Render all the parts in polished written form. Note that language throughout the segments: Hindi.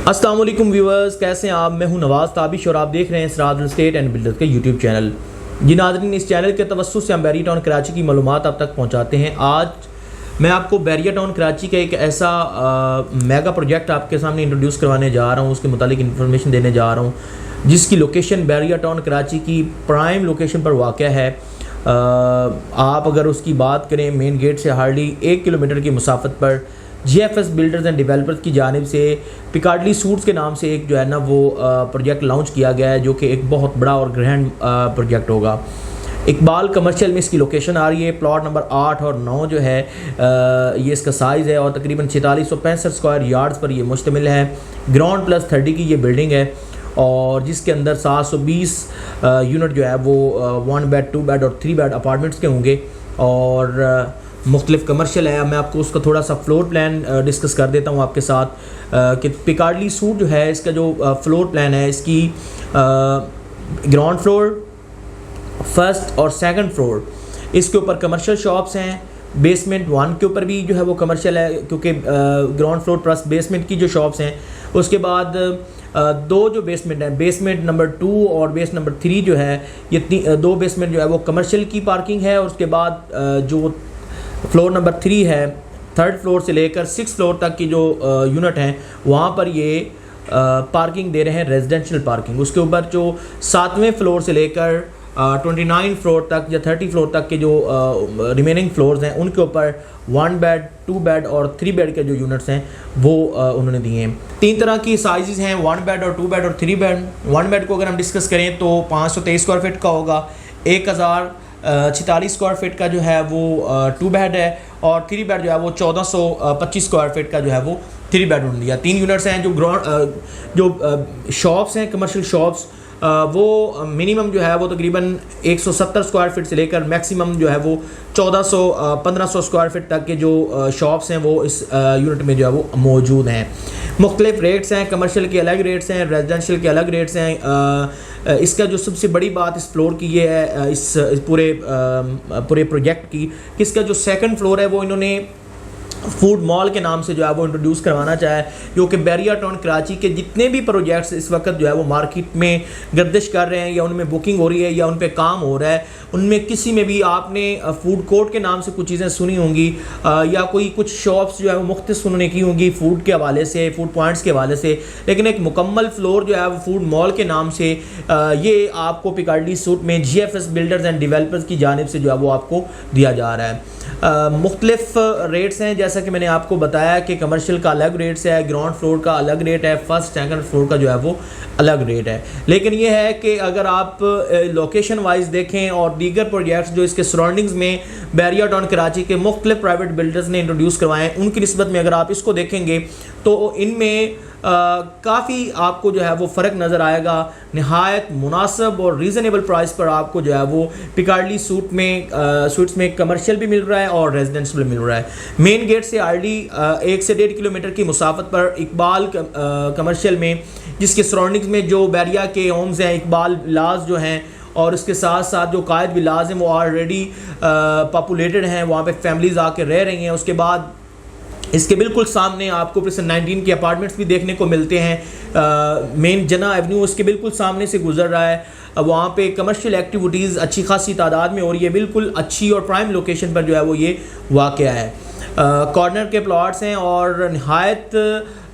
अस्सलाम वालेकुम व्यूअर्स, कैसे हैं आप। मैं हूं नवाज़ ताबिश और आप देख रहे हैं इसरार रियल एस्टेट एंड बिल्डर्स का यूट्यूब चैनल। जी नाज़रीन, इस चैनल के तवस्सुस से हम बैरिया टाउन कराची की मालूमात आप तक पहुंचाते हैं। आज मैं आपको बैरिया टाउन कराची का एक ऐसा मेगा प्रोजेक्ट आपके सामने इंट्रोड्यूस करवाने जा रहा हूँ, उसके मुतालिक इन्फॉर्मेशन देने जा रहा हूँ, जिसकी लोकेशन बैरिया टाउन कराची की प्राइम लोकेशन पर वाक़ है। आप अगर उसकी बात करें, मेन गेट से हार्डली 1 किलोमीटर की मुसाफत पर GFS बिल्डर्स एंड डेवलपर्स की जानिब से पिकार्डली सूट्स के नाम से एक जो है ना वो प्रोजेक्ट लॉन्च किया गया है, जो कि एक बहुत बड़ा और ग्रैंड प्रोजेक्ट होगा। इकबाल कमर्शियल में इसकी लोकेशन आ रही है। प्लॉट नंबर 8 और 9 जो है ये इसका साइज़ है और तकरीबन 4665 स्क्वायर यार्ड्स पर ये मुश्तमिल है। ग्राउंड प्लस 30 की ये बिल्डिंग है और जिसके अंदर 720 यूनिट जो है वो 1 बेड 2 बेड और 3 बेड अपार्टमेंट्स के होंगे और मुख्तलिफ कमर्शियल है। मैं आपको उसका थोड़ा सा फ्लोर प्लान डिस्कस कर देता हूँ आपके साथ कि पिकार्डली सूट जो है इसका जो फ्लोर प्लान है, इसकी ग्राउंड फ्लोर, फर्स्ट और सेकंड फ्लोर, इसके ऊपर कमर्शियल शॉप्स हैं। बेसमेंट 1 के ऊपर भी जो है वो कमर्शियल है, क्योंकि ग्राउंड फ्लोर प्लस बेसमेंट की जो शॉप्स हैं। उसके बाद दो जो बेसमेंट हैं, बेसमेंट नंबर 2 और बेस नंबर 3 जो है, ये दो बेसमेंट जो है वो कमर्शियल की पार्किंग है। और उसके बाद जो फ्लोर नंबर 3 है, 3rd फ्लोर से लेकर 6th फ्लोर तक की जो यूनिट हैं वहाँ पर ये पार्किंग दे रहे हैं, रेजिडेंशियल पार्किंग। उसके ऊपर जो 7वें फ्लोर से लेकर 29 फ्लोर तक या 30 फ्लोर तक के जो रिमेनिंग फ्लोर्स हैं उनके ऊपर 1 बेड 2 बेड और 3 बेड के जो यूनिट्स हैं वो उन्होंने दिए हैं। 3 तरह की साइजेस हैं, 1 बेड और 2 बेड और 3 बेड। 1 बेड को अगर हम डिस्कस करें तो 523 स्क्वायर फीट का होगा। 1046 स्क्वायर फीट का जो है वो 2 बेड है और 3 बेड जो है वो 1425 स्क्वायर फीट का जो है वो 3 बेडरूम दिया। 3 यूनिट्स हैं। जो शॉप्स हैं, कमर्शियल शॉप्स, वो मिनिमम जो है वो तकरीबन 170 स्क्वायर फीट से लेकर मैक्सिमम जो है वो 1400-1500 स्क्वायर फीट तक के जो शॉप्स हैं वो इस यूनिट में जो है वो मौजूद हैं। मुख्तलिफ रेट्स हैं, कमर्शियल के अलग रेट्स हैं, रेजिडेंशियल के अलग रेट्स हैं। इसका जो सबसे बड़ी बात इस फ्लोर की ये है, इस पूरे प्रोजेक्ट की, कि इसका जो सेकंड फ्लोर है वो इन्होंने फूड मॉल के नाम से जो है वो इंट्रोड्यूस करवाना चाहे, क्योंकि बैरिया टाउन कराची के जितने भी प्रोजेक्ट्स इस वक्त जो है वो मार्केट में गर्दिश कर रहे हैं या उनमें बुकिंग हो रही है या उन पे काम हो रहा है, उनमें किसी में भी आपने फूड कोर्ट के नाम से कुछ चीज़ें सुनी होंगी या कोई कुछ शॉप्स जो है वो मुख्तलिफ सुनने की होंगी फूड के हवाले से, फूड पॉइंट्स के हवाले से, लेकिन एक मुकम्मल फ्लोर जो है वो फूड मॉल के नाम से ये आपको पिकार्डली सूट में GFS बिल्डर्स एंड डेवलपर्स की जानिब से जो है वो आपको दिया जा रहा है। मुख्तलिफ रेट्स हैं, जैसा कि मैंने आपको बताया कि कमर्शियल का अलग रेट्स है, ग्राउंड फ्लोर का अलग रेट है, फर्स्ट सेकंड फ्लोर का जो है वो अलग रेट है। लेकिन ये है कि अगर आप लोकेशन वाइज देखें और दीगर प्रोजेक्ट्स जो इसके सराउंडिंग्स में बैरिया टाउन कराची के मुख्तलिफ प्राइवेट बिल्डर्स ने इंट्रोड्यूस करवाए हैं, उनकी निस्बत में अगर आप इसको देखेंगे तो इनमें काफ़ी आपको जो है वो फ़र्क नज़र आएगा। नहायत मुनासिब और रीज़नेबल प्राइस पर आपको जो है वो पिकार्डली सूट्स में कमर्शियल भी मिल रहा है और रेजिडेंशियल भी मिल रहा है। मेन गेट से हार्डली 1 से 1.5 किलोमीटर की मुसाफत पर इकबाल कमर्शियल में, जिसके सराउंडिंग्स में जो बैरिया के होम्स हैं, इकबाल विलास जो हैं और उसके साथ साथ जो कायद विलास हैं वो ऑलरेडी पॉपुलेटेड हैं, वहाँ पे फैमिलीज़ आके रह रही हैं। उसके बाद इसके बिल्कुल सामने आपको प्रिसन 19 के अपार्टमेंट्स भी देखने को मिलते हैं। मेन जना एवेन्यू उसके बिल्कुल सामने से गुजर रहा है। वहाँ पे कमर्शियल एक्टिविटीज़ अच्छी खासी तादाद में हो रही है। बिल्कुल अच्छी और प्राइम लोकेशन पर जो है वो ये वाक़या है। कॉर्नर के प्लॉट्स हैं और नहायत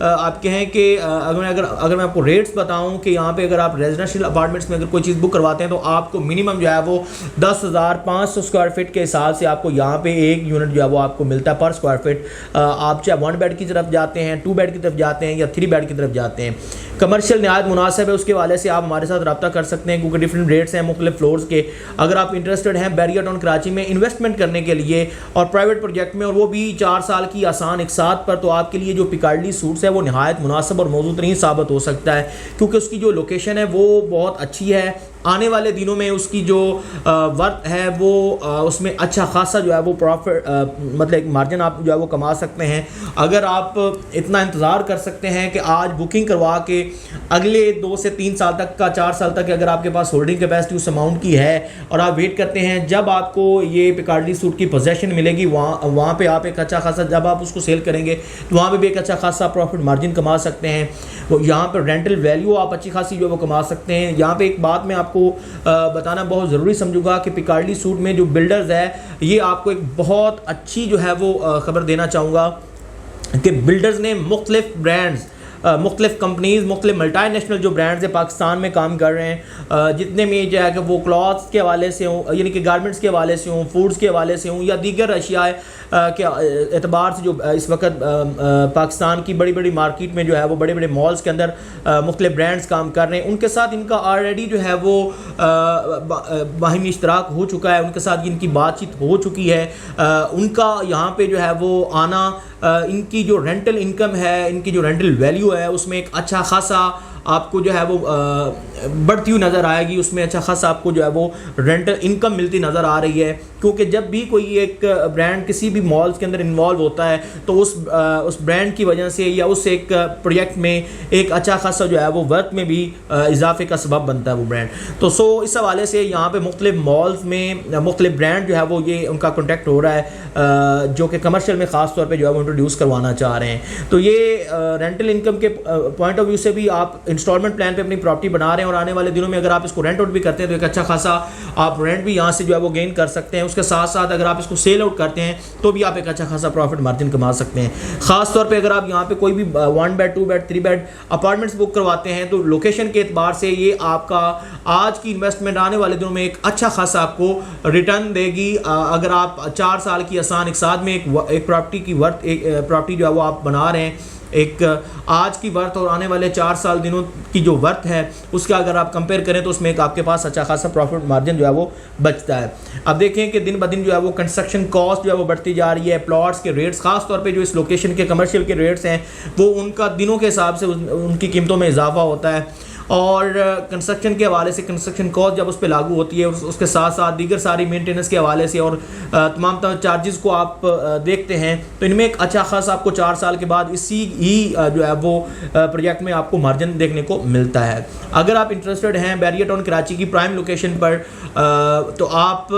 आप कहें कि अगर मैं आपको रेट्स बताऊं कि यहाँ पे अगर आप रेजिडेंशियल अपार्टमेंट्स में अगर कोई चीज़ बुक करवाते हैं तो आपको मिनिमम जो है वो 10,500 स्क्वायर फीट के हिसाब से आपको यहाँ पे एक यूनिट जो है वो आपको मिलता है पर स्क्वायर फीट। आप चाहे 1 बेड की तरफ जाते हैं, 2 बेड की तरफ जाते हैं या 3 बेड की तरफ जाते हैं, कमर्शियल नहायत मुनासिब है। उसके वाले से आप हमारे साथ रब्ता कर सकते हैं, क्योंकि डिफरेंट रेट्स हैं मुख्तलिफ फ्लोर्स के। अगर आप इंटरेस्टेड हैं बैरिया टाउन कराची में इन्वेस्टमेंट करने के लिए और प्राइवेट प्रोजेक्ट में, और वो भी 4 साल की आसान एक साथ पर, तो आपके लिए जो पिकार्डली सूट्स है वो नहायत मुनासिब और मौजूद नहीं साबित हो सकता है, क्योंकि उसकी जो लोकेशन है वो बहुत अच्छी है। आने वाले दिनों में उसकी जो वर्थ है वो उसमें अच्छा खासा जो है वो प्रॉफिट मतलब एक मार्जिन आप जो है वो कमा सकते हैं। अगर आप इतना इंतज़ार कर सकते हैं कि आज बुकिंग करवा के अगले 2 से 3 साल तक का 4 साल तक अगर आपके पास होल्डिंग कैपेसिटी उस अमाउंट की है और आप वेट करते हैं जब आपको ये पिकार्डली सूट की पोजेसन मिलेगी, वहाँ पे आप एक अच्छा खासा, जब आप उसको सेल करेंगे तो वहाँ पे भी एक अच्छा खासा प्रॉफिट मार्जिन कमा सकते हैं। वो यहाँ पर रेंटल वैल्यू आप अच्छी खासी जो है वो कमा सकते हैं। यहाँ पे एक बात मैं आपको बताना बहुत ज़रूरी समझूंगा कि पिकार्डली सूट में जो बिल्डर्स है, ये आपको एक बहुत अच्छी जो है वो खबर देना चाहूँगा कि बिल्डर्स ने मुख्तलिफ ब्रांड्स, मुख्तलिफ कंपनीज़, मुख्तलिफ मल्टी-नेशनल जो ब्रांड्स है पाकिस्तान में काम कर रहे हैं, जितने में जो है कि वो क्लॉथ्स के हवाले से हों, यानी कि गारमेंट्स के हवाले से हों, फूड्स के हवाले से हों, या दीगर अशिया के एतबार से जो इस वक्त पाकिस्तान की बड़ी बड़ी मार्केट में जो है वो बड़े बड़े मॉल्स के अंदर मुख्तलिफ ब्रांड्स काम कर रहे हैं, उनके साथ इनका ऑलरेडी जो है वो बाहिमी इश्तराक हो चुका है, उनके साथ इनकी बातचीत हो चुकी है। उनका यहाँ पे जो है वो आना, इनकी जो रेंटल इनकम है, इनकी जो रेंटल वैल्यू है, उसमें एक अच्छा खासा आपको जो है वो बढ़ती हुई नज़र आएगी, उसमें अच्छा खासा आपको जो है वो रेंटल इनकम मिलती नज़र आ रही है। क्योंकि जब भी कोई एक ब्रांड किसी भी मॉल्स के अंदर इन्वॉल्व होता है तो उस ब्रांड की वजह से या उस एक प्रोजेक्ट में एक अच्छा खासा जो है वो वर्थ में भी इजाफे का सबब बनता है वो ब्रांड। तो इस हवाले से यहाँ पे मुख्तलिफ मॉल्स में मुख्तलिफ ब्रांड जो है वो ये उनका कॉन्टैक्ट हो रहा है, जो कि कमर्शियल में ख़ास तौर पर जो है वो इंट्रोड्यूस करवाना चाह रहे हैं। तो ये रेंटल इनकम के पॉइंट ऑफ व्यू से भी आप इंस्टॉलमेंट प्लान पे अपनी प्रॉपर्टी बना रहे हैं और आने वाले दिनों में अगर आप इसको रेंट आउट भी करते हैं तो एक अच्छा खासा आप रेंट भी यहाँ से जो है वो गेन कर सकते हैं। उसके साथ साथ अगर आप इसको सेल आउट करते हैं तो भी आप एक अच्छा खासा प्रॉफिट मार्जिन कमा सकते हैं। खास तौर पे अगर आप यहाँ पे कोई भी 1 bed 2 bed 3 bed apartments book करवाते हैं तो लोकेशन के एतबार से ये आपका आज की इन्वेस्टमेंट आने वाले दिनों में एक अच्छा खासा आपको रिटर्न देगी। अगर आप 4 साल की आसान एक साथ में एक प्रॉपर्टी की वर्थ, एक प्रॉपर्टी जो है वो आप बना रहे हैं, एक आज की वर्थ और आने वाले 4 साल दिनों की जो वर्थ है उसका अगर आप कंपेयर करें तो उसमें एक आपके पास अच्छा खासा प्रॉफिट मार्जिन जो है वो बचता है। अब देखें कि दिन ब दिन जो है वो कंस्ट्रक्शन कॉस्ट जो है वो बढ़ती जा रही है, प्लॉट्स के रेट्स खास तौर पे जो इस लोकेशन के कमर्शियल के रेट्स हैं वो उनका दिनों के हिसाब से उनकी कीमतों में इजाफा होता है और कंस्ट्रक्शन के हवाले से कंस्ट्रक्शन कॉस्ट जब उस पर लागू होती है उसके साथ साथ दीगर सारी मेंटेनेंस के हवाले से और तमाम चार्जेस को आप देखते हैं तो इनमें एक अच्छा खासा आपको 4 साल के बाद इसी ही जो है वो प्रोजेक्ट में आपको मार्जिन देखने को मिलता है। अगर आप इंटरेस्टेड हैं बैरियर टाउन कराची की प्राइम लोकेशन पर तो आप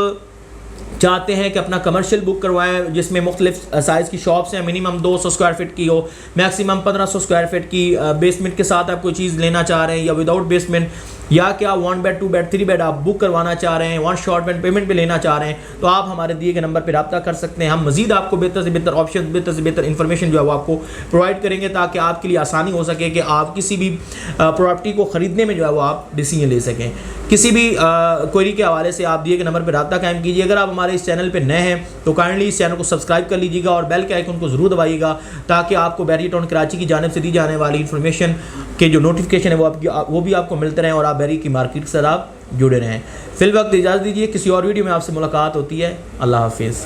चाहते हैं कि अपना कमर्शियल बुक करवाएं जिसमें मुख्तलिफ साइज़ की शॉप्स हैं, मिनिमम 200 स्क्वायर फीट की हो, मैक्सिमम 1500 स्क्वायर फीट की, बेसमेंट के साथ आप कोई चीज़ लेना चाह रहे हैं या विदाउट बेसमेंट, या क्या 1 बेड 2 बेड 3 बेड आप बुक करवाना चाह रहे हैं, 1 शॉर्ट पेमेंट पे लेना चाह रहे हैं तो आप हमारे दिए गए नंबर पर रब्ता कर सकते हैं। हम मजीद आपको बेहतर से बेहतर ऑप्शन, बेहतर से बेहतर इन्फॉर्मेशन जो है वो आपको प्रोवाइड करेंगे ताकि आपके लिए आसानी हो सके कि आप किसी भी प्रॉपर्टी को ख़रीदने में जो है वो आप डिसीजन ले सकें। किसी भी क्वेरी के हवाले से आप दिए गए नंबर पर रब्ता कायम कीजिए। अगर आप हमारे इस चैनल पर नए हैं तो काइंडली इस चैनल को सब्सक्राइब कर लीजिएगा और बेल के आइकन को ज़रूर दबाइएगा ताकि आपको बैरियर टाउन कराची की जानिब से दी जाने वाली इन्फॉर्मेशन के जो नोटिफिकेशन है वो भी आपको मिलते रहें और आप बैरियर की मार्केट से आप जुड़े रहें। फिल वक्त इजाज़त दीजिए, किसी और वीडियो में आपसे मुलाकात होती है। अल्लाह हाफिज़।